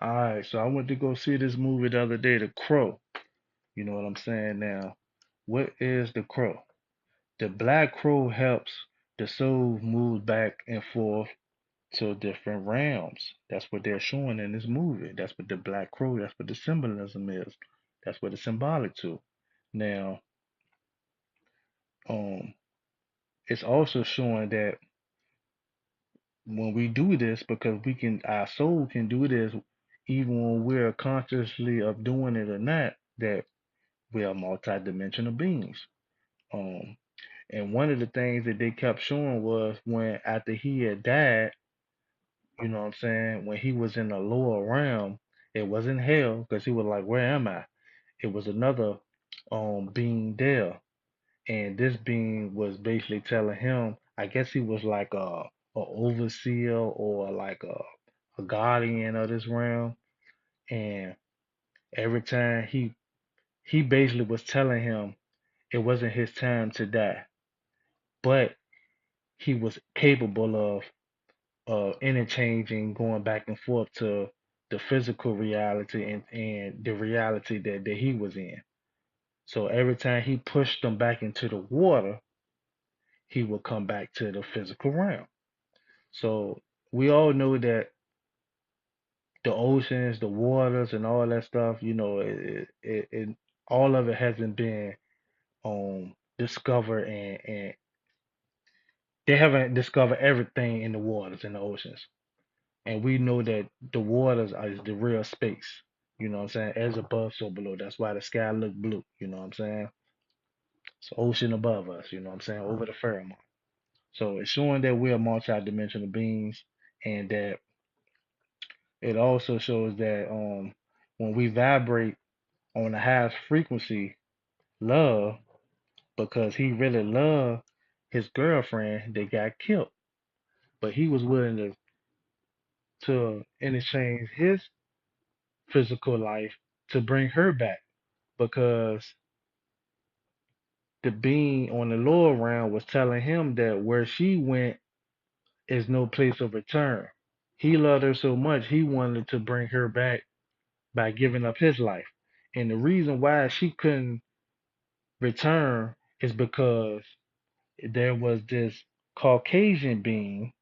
All right, so I went to go see this movie the other day, The Crow. You know what I'm saying now? What is the crow? The black crow helps the soul move back and forth to different realms. That's what they're showing in this movie. That's what the black crow, that's what the symbolism is. That's what it's symbolic to. Now, um, it's also showing that when we do this, because our soul can do this even when we're consciously of doing it or not, that we are multidimensional beings. Um, and one of the things that they kept showing was when after he had died, you know what I'm saying, when he was in the lower realm, it wasn't hell because he was like, where am I? It was another being there. And this being was basically telling him, I guess he was like a overseer or like a guardian of this realm. And every time he basically was telling him it wasn't his time to die, but he was capable of interchanging, going back and forth to the physical reality and the reality that he was in. So every time he pushed them back into the water, he would come back to the physical realm. So we all know that the oceans, the waters, and all that stuff, all of it hasn't been discovered, and they haven't discovered everything in the waters and the oceans. And we know that the waters is the real space. You know what I'm saying? As above, so below. That's why the sky look blue. You know what I'm saying? It's ocean above us. You know what I'm saying? Over the firmament. So it's showing that we are multidimensional beings, and that it also shows that when we vibrate on the highest frequency, love, because he really loved his girlfriend that got killed, but he was willing to interchange his physical life to bring her back because the being on the lower round was telling him that where she went is no place of return. He loved her so much he wanted to bring her back by giving up his life. And the reason why she couldn't return is because there was this Caucasian being.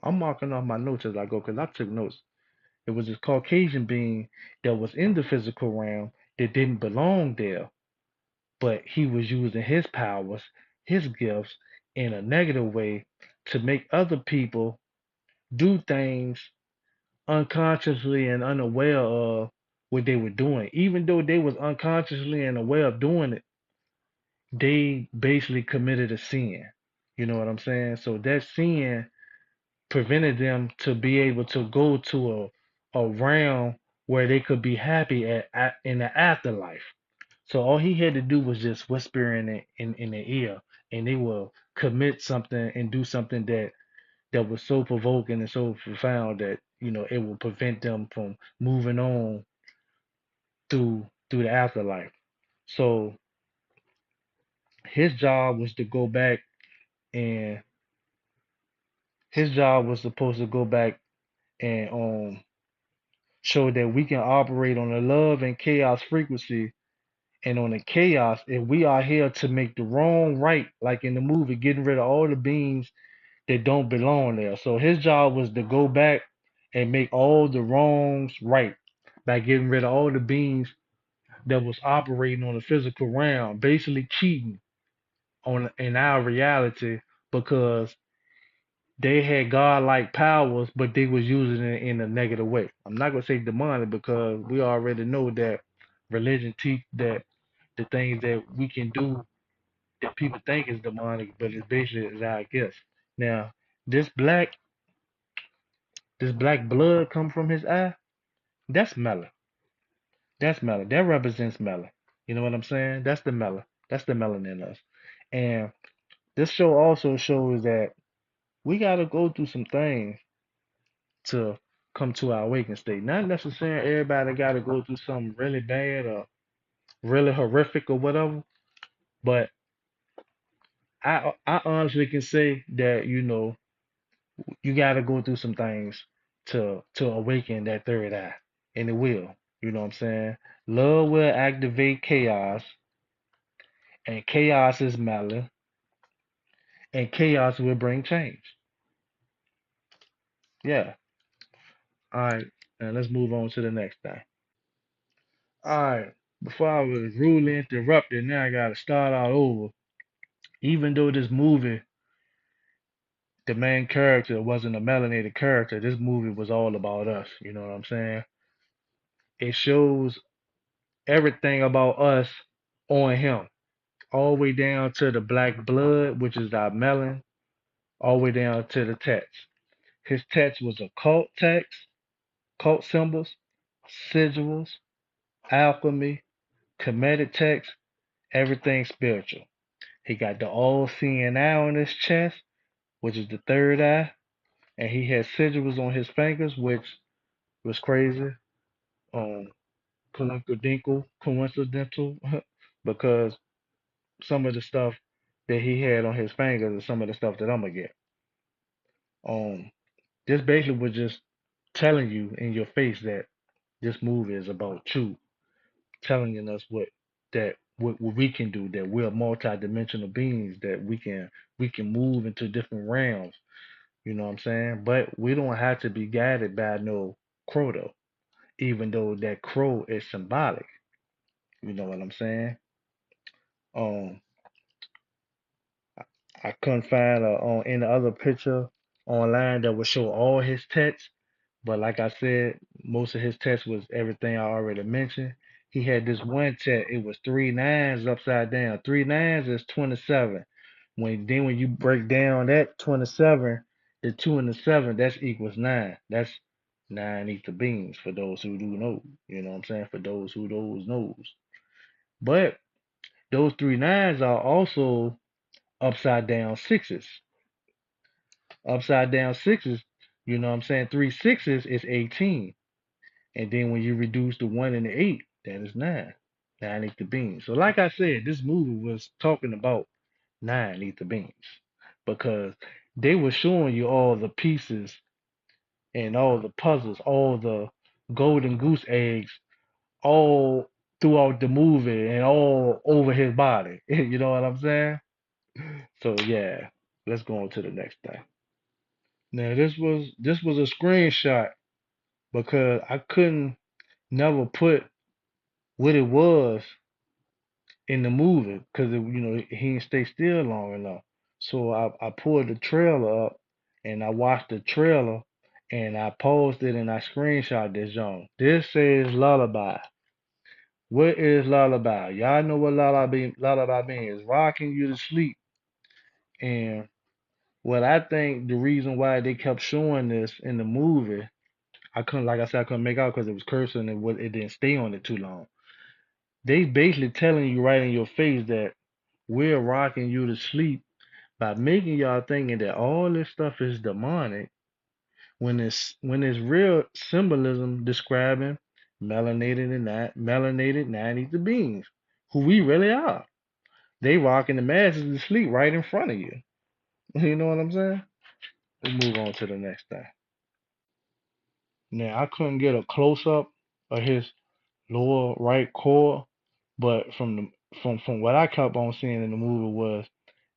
I'm marking off my notes as I go because I took notes. It was this Caucasian being that was in the physical realm that didn't belong there, but he was using his powers, his gifts in a negative way to make other people do things unconsciously and unaware of what they were doing. Even though they was unconsciously and aware of doing it, they basically committed a sin. You know what I'm saying? So that sin prevented them to be able to go to a realm where they could be happy at in the afterlife. So all he had to do was just whisper in their ear, and they will commit something and do something that was so provoking and so profound that it will prevent them from moving on through the afterlife. So his job was to go back, and his job was supposed to go back and show that we can operate on the love and chaos frequency. And on the chaos, if we are here to make the wrong right, like in the movie, getting rid of all the beings that don't belong there. So his job was to go back and make all the wrongs right by getting rid of all the beings that was operating on the physical realm, basically cheating on in our reality because they had godlike powers, but they was using it in a negative way. I'm not gonna say demonic because we already know that religion teach that the things that we can do that people think is demonic, but it's basically is our gifts. Now, this black this black blood come from his eye. That's melon. That's melon. That represents melon. You know what I'm saying? That's the melon. That's the melon in us. And this show also shows that we got to go through some things to come to our awakened state. Not necessarily everybody got to go through something really bad or really horrific or whatever, but I honestly can say that you got to go through some things to awaken that third eye. And it will. You know what I'm saying? Love will activate chaos, and chaos is melon, and chaos will bring change. Yeah. All right. Now let's move on to the next thing. All right. Before I was rudely interrupted, now I gotta start all over. Even though this movie, the main character wasn't a melanated character, this movie was all about us. You know what I'm saying? It shows everything about us on him, all the way down to the black blood, which is our melon, all the way down to the text. His text was occult text, cult symbols, sigils, alchemy, Kemetic text, everything spiritual. He got the all seeing eye on his chest, which is the third eye, and he had sigils on his fingers, which was crazy. Um, coincidental, because some of the stuff that he had on his fingers is some of the stuff that I'm gonna get. Um, this basically was just telling you in your face that this movie is about truth, telling us what we can do, that we're multi-dimensional beings, that we can move into different realms. You know what I'm saying? But we don't have to be guided by no crow though, even though that crow is symbolic. You know what I'm saying? Um, I couldn't find on any other picture online that would show all his text. But like I said, most of his text was everything I already mentioned. He had this one text, it was three nines upside down. Three nines is 27. When you break down that 27, the two and the seven, that's equals nine. That's nine ether beings for those who do know. You know what I'm saying? For those who those knows. But those three nines are also upside down sixes. Upside down sixes, you know what I'm saying? Three sixes is 18. And then when you reduce the one and the eight, that is nine. Nine ether beings. So like I said, this movie was talking about nine ether beings because they were showing you all the pieces and all the puzzles, all the golden goose eggs, all throughout the movie and all over his body. You know what I'm saying? So yeah, let's go on to the next thing. Now this was a screenshot because I couldn't never put what it was in the movie because he didn't stay still long enough. So I pulled the trailer up and I watched the trailer and I paused it and I screenshot this joint. This says lullaby. What is lullaby? Y'all know what lullaby means. Rocking you to sleep. And what I think the reason why they kept showing this in the movie, I couldn't, like I said, I couldn't make out because it was cursing and it didn't stay on it too long. They basically telling you right in your face that we're rocking you to sleep by making y'all thinking that all this stuff is demonic when it's real symbolism describing melanated 90 beings who we really are. They rocking the masses to sleep right in front of you. You know what I'm saying? Let's move on to the next thing. Now I couldn't get a close up of his lower right core, but from what I kept on seeing in the movie was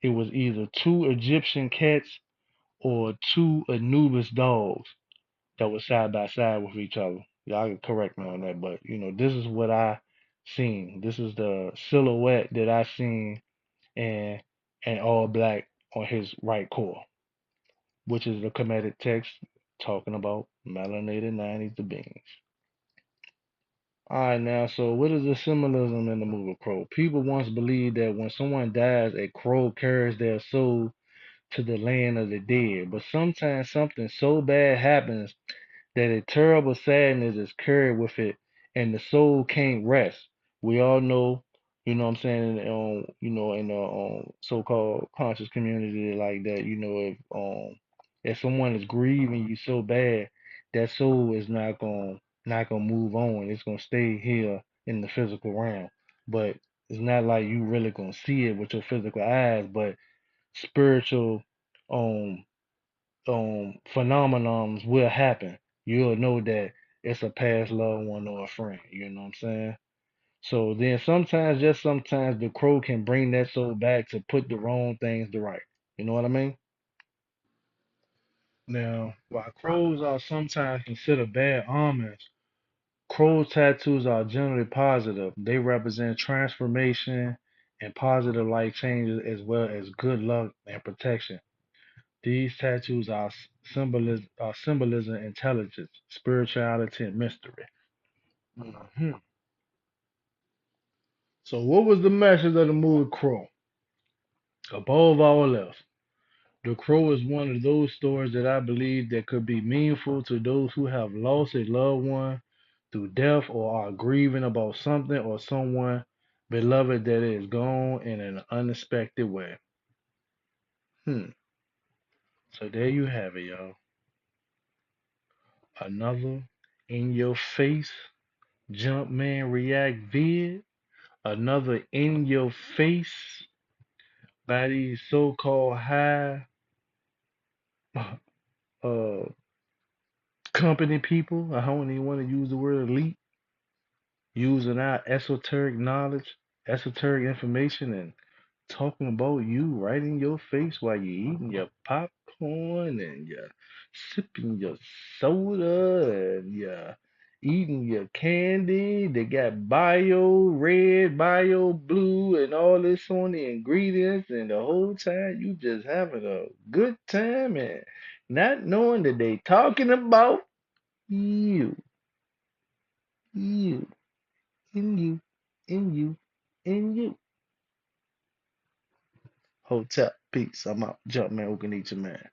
it was either two Egyptian cats or two Anubis dogs that were side by side with each other. Y'all can correct me on that, but this is what I seen. This is the silhouette that I seen and all black on his right core, which is the Kemetic text talking about melanated 90s the beings. All right, now, so what is the symbolism in the movie Crow? People once believed that when someone dies, a crow carries their soul to the land of the dead. But sometimes something so bad happens that a terrible sadness is carried with it and the soul can't rest. We all know, what I'm saying, in the so-called conscious community like that, if someone is grieving you so bad, that soul is not gonna move on. It's gonna stay here in the physical realm. But it's not like you really gonna see it with your physical eyes, but spiritual um phenomenons will happen. you'll know that it's a past loved one or a friend. You know what I'm saying? So then sometimes, just sometimes, the crow can bring that soul back to put the wrong things to right. You know what I mean? Now, while crows are sometimes considered bad omens, crow tattoos are generally positive. They represent transformation and positive life changes as well as good luck and protection. These tattoos are symbolism, intelligence, spirituality, and mystery. Mhm. So, what was the message of the movie Crow? Above all else, The Crow is one of those stories that I believe that could be meaningful to those who have lost a loved one through death or are grieving about something or someone beloved that is gone in an unexpected way. Hmm. So there you have it, y'all. Another in your face Jumpman React vid. Another in your face by these so-called high uh company people. I don't even want to use the word elite, using our esoteric knowledge, esoteric information, and talking about you right in your face while you're eating your popcorn and you're sipping your soda and you're eating your candy. They got bio red, bio blue, and all this on the ingredients, and the whole time you just having a good time and not knowing that they talking about you, you, in you, in you, in you. Hotel. Peace. I'm out. Jump man, who can eat your man.